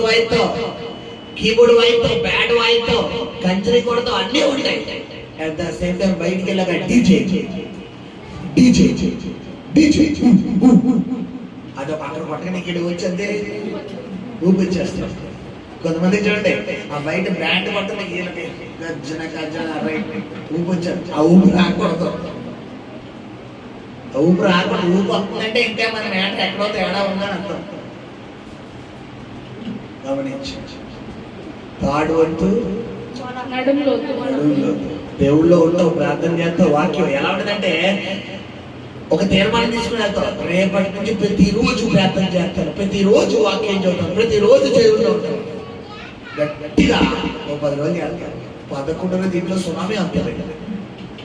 వాయిద్యం, కీబోర్డ్ వాయిద్యం, బ్యాడ్ వాయిద్యం, కంచెరి కొడతాం, అన్నీ ఉంటాయి. అట్ ద సేమ్ టైం బయటికి వెళ్ళాక డీజే డీజే డీజే అదో పక్కన పక్కన ఇక్కడ వచ్చింది ఊపిచ్చేస్తాం. కొంతమంది చూడండి ఆ బయట బ్రాండ్ పడుతుంది, వీళ్ళకి గజ్జన గజ్జన రైట్ ఊపొచ్చారు. ఆ ఊపి రాకూడదు, ఆ ఊపి రాకూడదు. ఊపి వస్తుందంటే ఇంకా మన మ్యాటర్ ఎక్కడో తేడా ఉందని అర్థం. గమనించు. తాడు వంతు దేవుళ్ళో ఉంటావు, ప్రార్థన చేస్తావు. వాక్యం ఎలా ఉంటుందంటే ఒక తీర్మానం తీసుకుని వెళ్తాం, రేపటి నుంచి ప్రతిరోజు ప్రార్థన చేస్తాను, ప్రతిరోజు వాక్యం చదువుతాను, ప్రతిరోజు చదువుతూ ఉంటాను. గట్టిగా 10 రోజులు వెళ్తాను. 11వ రోజు ఇంట్లో సునామీ వస్తుంది,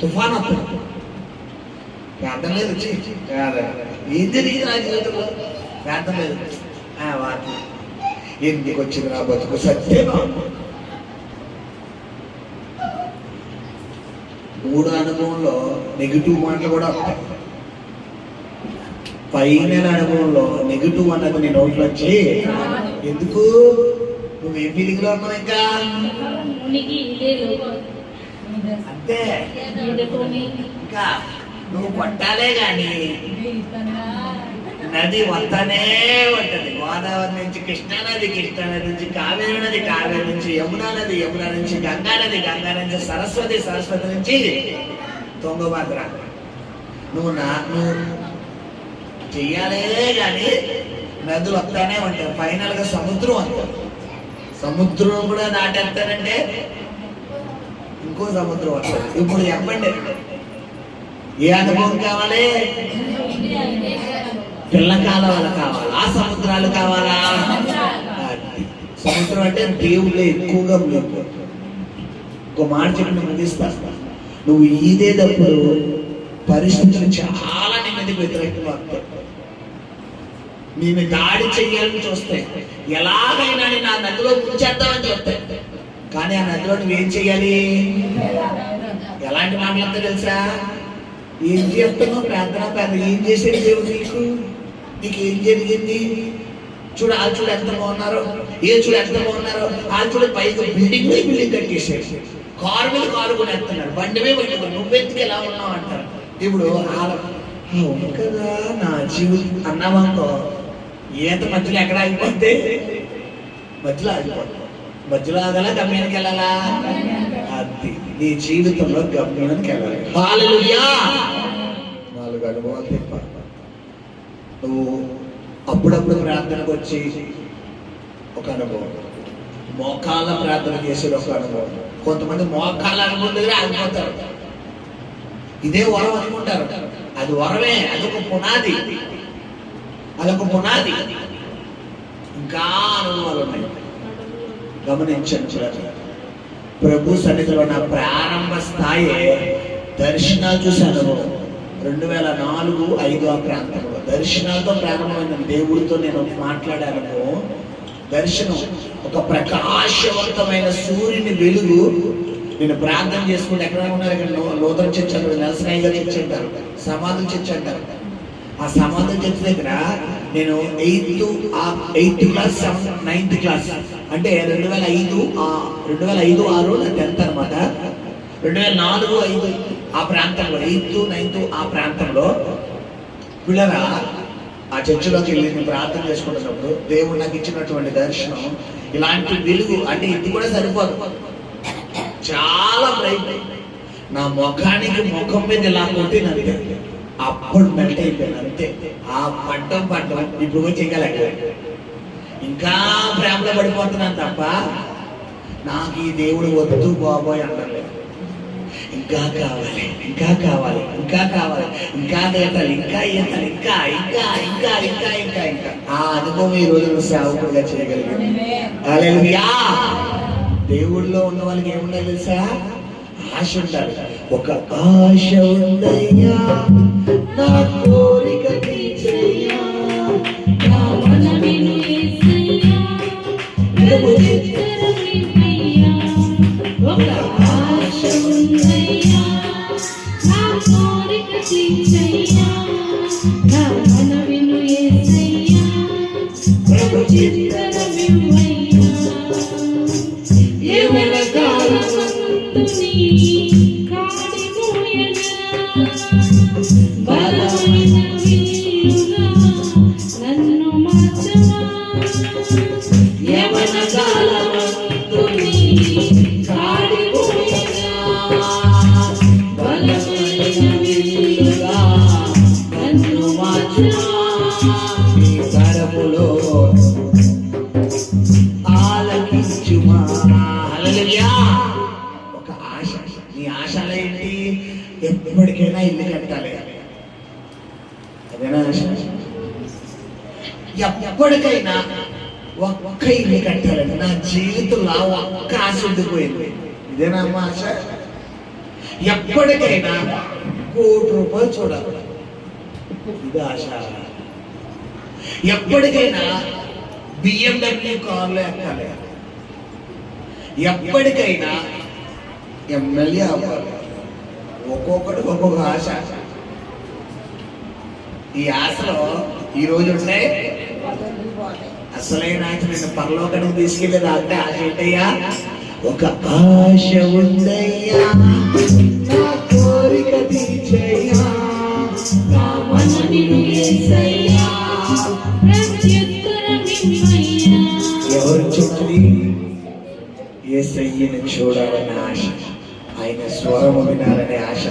తుఫాన్ వస్తుంది. ప్రార్థన లేదు, ఏం జరిగింది నా జీవితంలో? ప్రార్థన లేదు. వాక్యం ఎందుకు వచ్చింది నా బతుకు? సత్యమా? 3 అనుభవంలో నెగిటివ్ మాటలు కూడా ఉంటాయి. ఫైనల్ అనుభవంలో నెగిటివ్ అన్నది నీ నోట్లో వచ్చి, ఎందుకు నువ్వేం ఫీలింగ్ లో ఉన్నావు? ఇంకా అంతే, ఇంకా నువ్వు కొట్టాలే గాని నది వస్తానే ఉంటది. గోదావరి నుంచి కృష్ణా నది, కృష్ణా నది నుంచి కావేరి నది, కావేరి నుంచి యమునా నది, యమునా నుంచి గంగా నది, గంగా నుంచి సరస్వతి, సరస్వతి నుంచి తుంగభద్ర. నువ్వు చెయ్యాలే కానీ నదులు వస్తానే ఉంటాయి. ఫైనల్ గా సముద్రం అంటారు. సముద్రం కూడా దాటేస్తానంటే ఇంకో సముద్రం వస్తుంది. ఇప్పుడు చెప్పండి, ఏ అనుభవం కావాలి? పిల్ల కాలువలు కావాలా, ఆ సముద్రాలు కావాలా? సముద్రం అంటే దేవుళ్ళే ఎక్కువగా లేవు. ఒక మాట చెప్పి ముగిస్తా. నువ్వు ఈదేటప్పుడు పరిస్థితులు చాలా నీ మీదకి వ్యతిరేకంగా వస్తాయి. నేను దాడి చెయ్యాలని చూస్తాయి, ఎలాగైనా నా నదిలో ముంచేద్దామని చూస్తాయి. కానీ ఆ నదిలో నువ్వేం చెయ్యాలి? ఎలాంటి మాటలంతా తెలుసా? ఏం చేస్తున్నావు? ప్రార్థన ఏం చేసేది దేవుడు నీకు? నీకు ఏం జరిగింది? చూడు, ఆ చూడు ఎంత బాగున్నారో, చూడు ఎంత బాగున్నారో, ఆ చూడు పైకి బిల్డింగ్ కట్టేసాడు, కారు మీద కారు కూడా ఎత్తున్నాడు, బండి మీద బండి, నువ్వెందుకు ఎలా ఉన్నావు అంటారు. ఇప్పుడు అవును కదా నా జీవితం అన్నామనుకో, ఈత మధ్యలో ఎక్కడ ఆగిపోతే మధ్యలో ఆగిపోతుంది. మధ్యలో ఆగాల, గమ్యానికి వెళ్ళాలా? అది నీ జీవితంలో గమ్యానికి వెళ్ళాలి. హల్లెలూయా. 4 అనుభవాలు చెప్పాలి. నువ్వు అప్పుడప్పుడు ప్రార్థనకు వచ్చి ఒక అనుభవం, మోకాళ్ళ ప్రార్థన చేసేది ఒక అనుభవం. కొంతమంది మోకాళ్ళ అనుభవం దగ్గర ఆగిపోతారు. ఇదే వరం అనుకుంటారు. అది వరమే, అదొక పునాది, అదొక పునాది. ఇంకా అనుభవాలు ఉన్నాయి. గమనించండి, ప్రభు సన్నిధిలో నా ప్రారంభ స్థాయి దర్శనాలు చూసే అనుభవం. 2004-05 ఆ ప్రాంతంలో దర్శనాలతో ప్రారంభమైన దేవుడితో నేను మాట్లాడాను. దర్శనం ఒక ప్రకాశవంతమైన సూర్యుని వెలుగు. నేను ప్రార్థన చేసుకుంటే ఎక్కడ ఉన్నారు, ఇక్కడ లోదర్ చర్చ్ అంటారు, నరసరాయి గారు చర్చ్ అంటారు, సమాధుల చర్చ్ అంటారు. ఆ సమాధుల చర్చ్ దగ్గర నేను 8th క్లాస్ 9th క్లాస్ అంటే 2005-06 నా 10th అనమాట. 2004-05 ఆ ప్రాంతంలో 8th 9th ఆ ప్రాంతంలో పిల్లరా ఆ చర్చిలోకి వెళ్ళి నేను ప్రార్థన చేసుకుంటున్నప్పుడు దేవుడు నాకు ఇచ్చినటువంటి దర్శనం ఇలాంటి వెలుగు. అంటే ఇది కూడా సరిపోదు, చాలా బ్రైట్. నా ముఖానికి ముఖం మీద ఇలా కొట్టినంతే, అప్పుడు మెల్ట్ అయిపోయాను అంతే. ఆ పట్టం ఇప్పుడు కూడా చెయ్యాలి. ఇంకా ప్రేమలో పడిపోతున్నాను తప్ప నాకు ఈ దేవుడు వద్దు బాబోయ్ అంటారు. ఇంకా కావాలి, ఇంకా కావాలి, ఇంకా కావాలి, ఇంకా ఈతలు, ఇంకా ఈతలు, ఇంకా ఇంకా ఇంకా ఇంకా ఇంకా ఇంకా ఆ అనుభవం ఈ రోజు సేవకుడిగా చేయగలిగింది. హల్లెలూయా. దేవుడిలో ఉన్న వాళ్ళకి ఏముండాలి తెలుసా? ఆశ ఉండాలి. ఒక ఆశ ఉందయ్యా, నా కోరిక తీర్చయ్యా, నా మనవిని యేసయ్యా, ఒక ఆశ ఉందయ్యా, నా కోరిక తీర్చయ్యా, నా మనవిని యేసయ్యా, ప్రభు చిత్తరమివ్వయ్యా. ఎప్పటికైనా ఇల్లు కట్టాలి, అదేనా ఆశ? ఎప్పటికైనా ఒక్క ఇల్లు కట్టాలని నా జీవితంలో ఒక్క ఆశ ఉండిపోయింది. ఇదేనా అమ్మ ఆశ? ఎప్పటికైనా ₹1,00,00,000 చూడాలి, ఇది ఆశ. ఎప్పటికైనా BMW కార్లో ఎక్కాలి, ఎప్పటికైనా ఎమ్మెల్యే అవ్వాలి. ఒక్కొక్కడికి ఒక్కొక్క ఆశ. ఈ ఆశలో ఈరోజు ఉన్నాయి, అసలైన ఆశ నిన్ను పరలోకానికి తీసుకెళ్ళేది అంటే ఆశ ఏంటయ్యా? ఒక ఆశ ఉందయ్యా, నా కోరిక తీర్చయ్యా, నా మనసుని యేసయ్యా. ఎవరు చూడాలి? యేసయ్యను చూడాలనే ఆశ, ఆయన స్వరము వినాలనే ఆశ,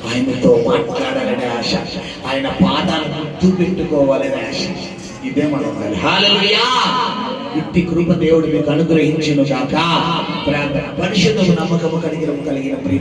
ఆయనతో మాట్లాడాలనే ఆశ, ఆయన పాదాలను గుర్తు పెట్టుకోవాలనే ఆశ. ఇదే మనం ఉండాలి. హల్లెలూయా! ఇట్టి కృప దేవుడు మీకు అనుగ్రహించును గాక. ప్రార్థన. పరిశుద్ధము నమ్మకము కలిగిన ప్రియ